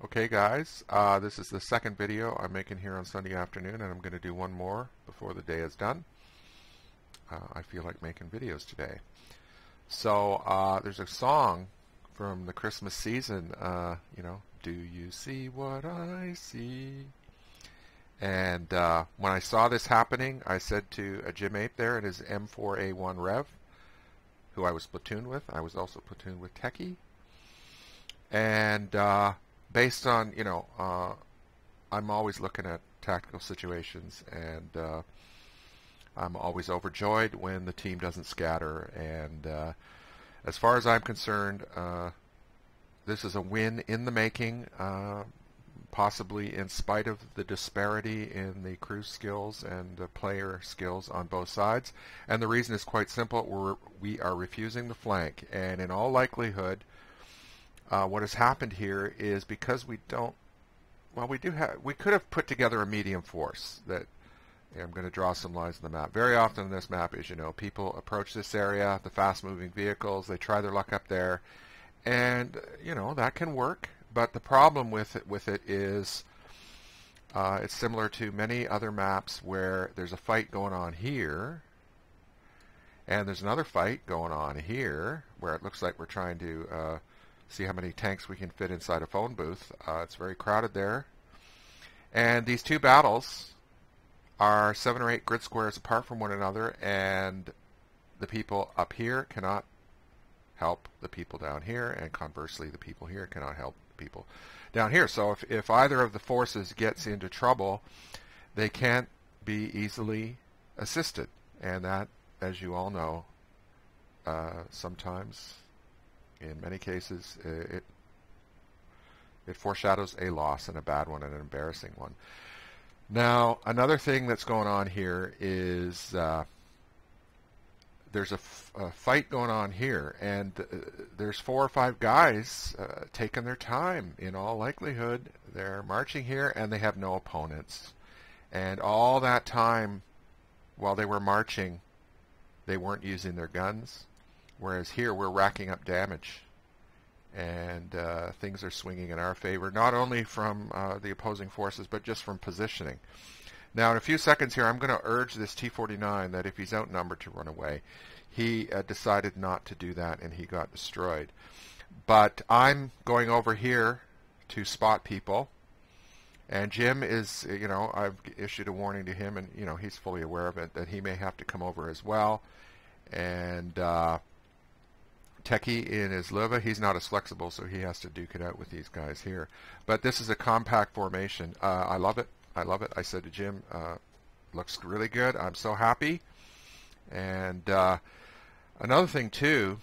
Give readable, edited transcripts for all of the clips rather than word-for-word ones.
Okay guys, this is the second video I'm making here on Sunday afternoon, and I'm going to do one more before the day is done. I feel like making videos today. So there's a song from the Christmas season, do you see what I see? And when I saw this happening, I said to Jim Ape there in his M4A1 Rev, who I was platooned with. I was also platooned with Techie. And based on, I'm always looking at tactical situations, and I'm always overjoyed when the team doesn't scatter. And as far as I'm concerned, this is a win in the making, possibly in spite of the disparity in the crew skills and the player skills on both sides. And the reason is quite simple. We are refusing the flank, and in all likelihood, what has happened here is because we could have put together a medium force that, I'm going to draw some lines on the map. Very often on this map, as you know, people approach this area, the fast-moving vehicles, they try their luck up there, and, that can work. But the problem with it is it's similar to many other maps where there's a fight going on here, and there's another fight going on here, where it looks like we're trying to see how many tanks we can fit inside a phone booth. It's very crowded there. And these two battles are 7 or 8 grid squares apart from one another, and the people up here cannot help the people down here, and conversely the people here cannot help the people down here. So if either of the forces gets into trouble, they can't be easily assisted. And that, as you all know, sometimes, in many cases, it foreshadows a loss, and a bad one, and an embarrassing one. Now, another thing that's going on here is there's a fight going on here, and there's 4 or 5 guys taking their time. In all likelihood, they're marching here, and they have no opponents. And all that time, while they were marching, they weren't using their guns. Whereas here we're racking up damage, and things are swinging in our favor, not only from the opposing forces, but just from positioning. Now, in a few seconds here, I'm going to urge this T-49 that if he's outnumbered to run away. He decided not to do that, and he got destroyed. But I'm going over here to spot people, and Jim is, I've issued a warning to him, and, he's fully aware of it, that he may have to come over as well. And Techie in his Liva, he's not as flexible, so he has to duke it out with these guys here. But this is a compact formation. I love it. I love it. I said to Jim, looks really good. I'm so happy. And another thing, too,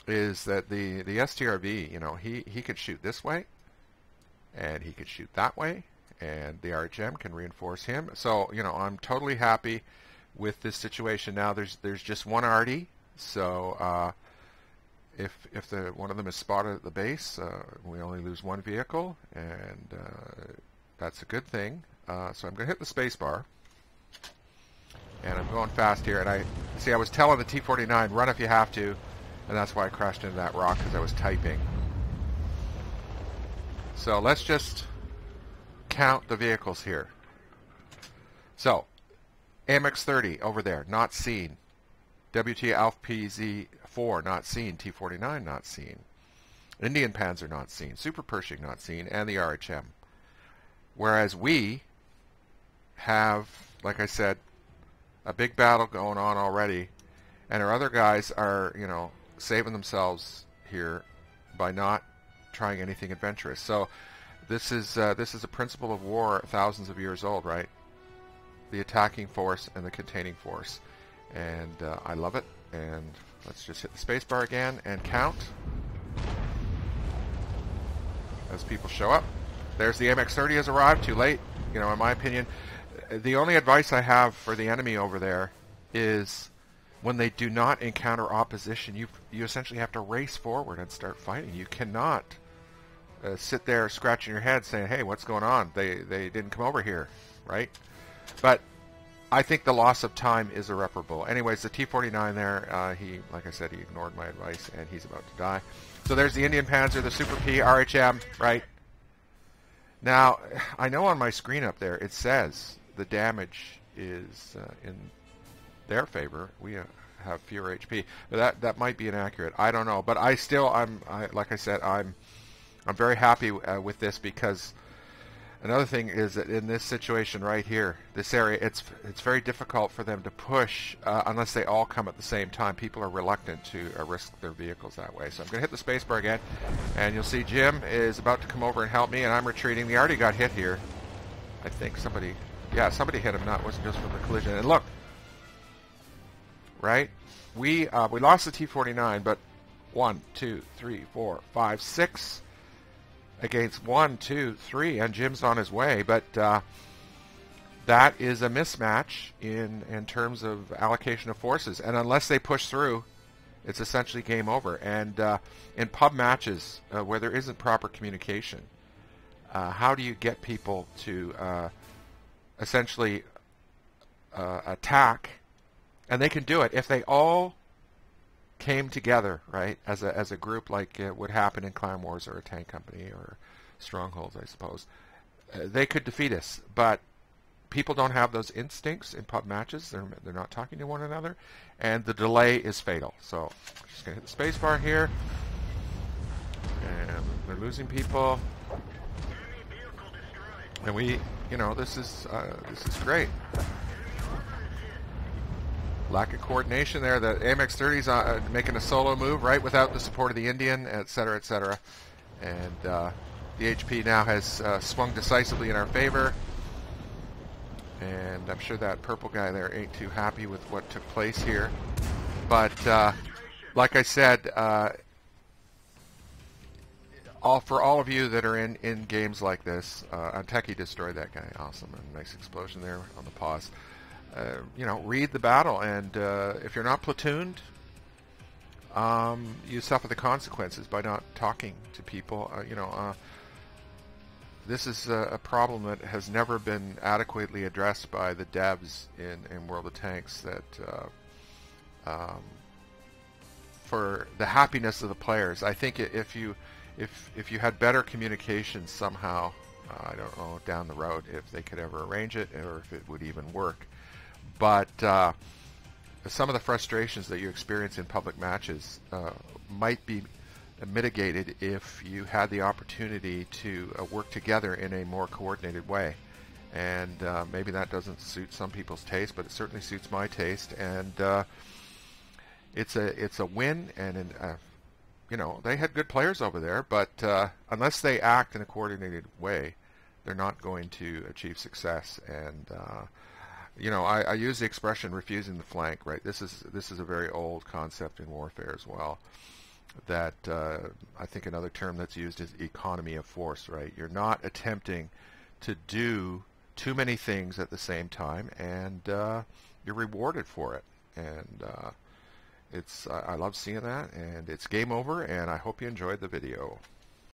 is that the STRV, he could shoot this way, and he could shoot that way, and the RHM can reinforce him. So, I'm totally happy with this situation. Now, there's just one Artie, so if one of them is spotted at the base, we only lose one vehicle, and that's a good thing. So I'm going to hit the space bar, and I'm going fast here. And I was telling the T-49, run if you have to, and that's why I crashed into that rock, because I was typing. So let's just count the vehicles here. So AMX-30 over there, not seen. WT Alpha PZ4 not seen. T-49 not seen. Indian Panzer not seen. Super Pershing not seen. And the RHM. Whereas we have, like I said, a big battle going on already, and our other guys are, saving themselves here by not trying anything adventurous. So this is a principle of war thousands of years old, right? The attacking force and the containing force. And I love it. And let's just hit the spacebar again and count as people show up. There's the MX-30 has arrived. Too late, in my opinion. The only advice I have for the enemy over there is when they do not encounter opposition, you essentially have to race forward and start fighting. You cannot sit there scratching your head saying, hey, what's going on? They didn't come over here, right? But I think the loss of time is irreparable. Anyways, the T-49 there, like I said, he ignored my advice, and he's about to die. So there's the Indian Panzer, the Super P, RHM, right? Now, I know on my screen up there it says the damage is in their favor. We have fewer HP, but that might be inaccurate. I don't know, but like I said, I'm very happy with this, because another thing is that in this situation right here, this area, it's very difficult for them to push unless they all come at the same time. People are reluctant to risk their vehicles that way. So I'm going to hit the spacebar again, and you'll see Jim is about to come over and help me, and I'm retreating. They already got hit here. I think somebody hit him. Not wasn't just from the collision. And look, right? We lost the T-49, but 1, 2, 3, 4, 5, 6 against 1, 2, 3, and Jim's on his way. But that is a mismatch in terms of allocation of forces, and unless they push through, it's essentially game over. And in pub matches where there isn't proper communication, how do you get people to essentially attack? And they can do it if they all came together, right, as a group, like it would happen in Clan Wars or a Tank Company or Strongholds, I suppose. They could defeat us, but people don't have those instincts in pub matches. They're not talking to one another, and the delay is fatal. So I'm just going to hit the space bar here, and they're losing people. And this is great. Lack of coordination there. The AMX-30's making a solo move, right, without the support of the Indian, etc., etc. And the HP now has swung decisively in our favor. And I'm sure that purple guy there ain't too happy with what took place here. But like I said, for all of you that are in games like this, Anteki destroyed that guy. Awesome. A nice explosion there on the pause. Read the battle, and if you're not platooned, you suffer the consequences by not talking to people. This is a problem that has never been adequately addressed by the devs in World of Tanks, that for the happiness of the players. I think if you had better communication somehow, I don't know, down the road, if they could ever arrange it, or if it would even work. But some of the frustrations that you experience in public matches might be mitigated if you had the opportunity to work together in a more coordinated way. And maybe that doesn't suit some people's taste, but it certainly suits my taste. And it's a win. And they had good players over there, but unless they act in a coordinated way, they're not going to achieve success. And I use the expression refusing the flank, right? This is a very old concept in warfare as well. That I think another term that's used is economy of force, right? You're not attempting to do too many things at the same time, and you're rewarded for it. And I love seeing that, and it's game over, and I hope you enjoyed the video.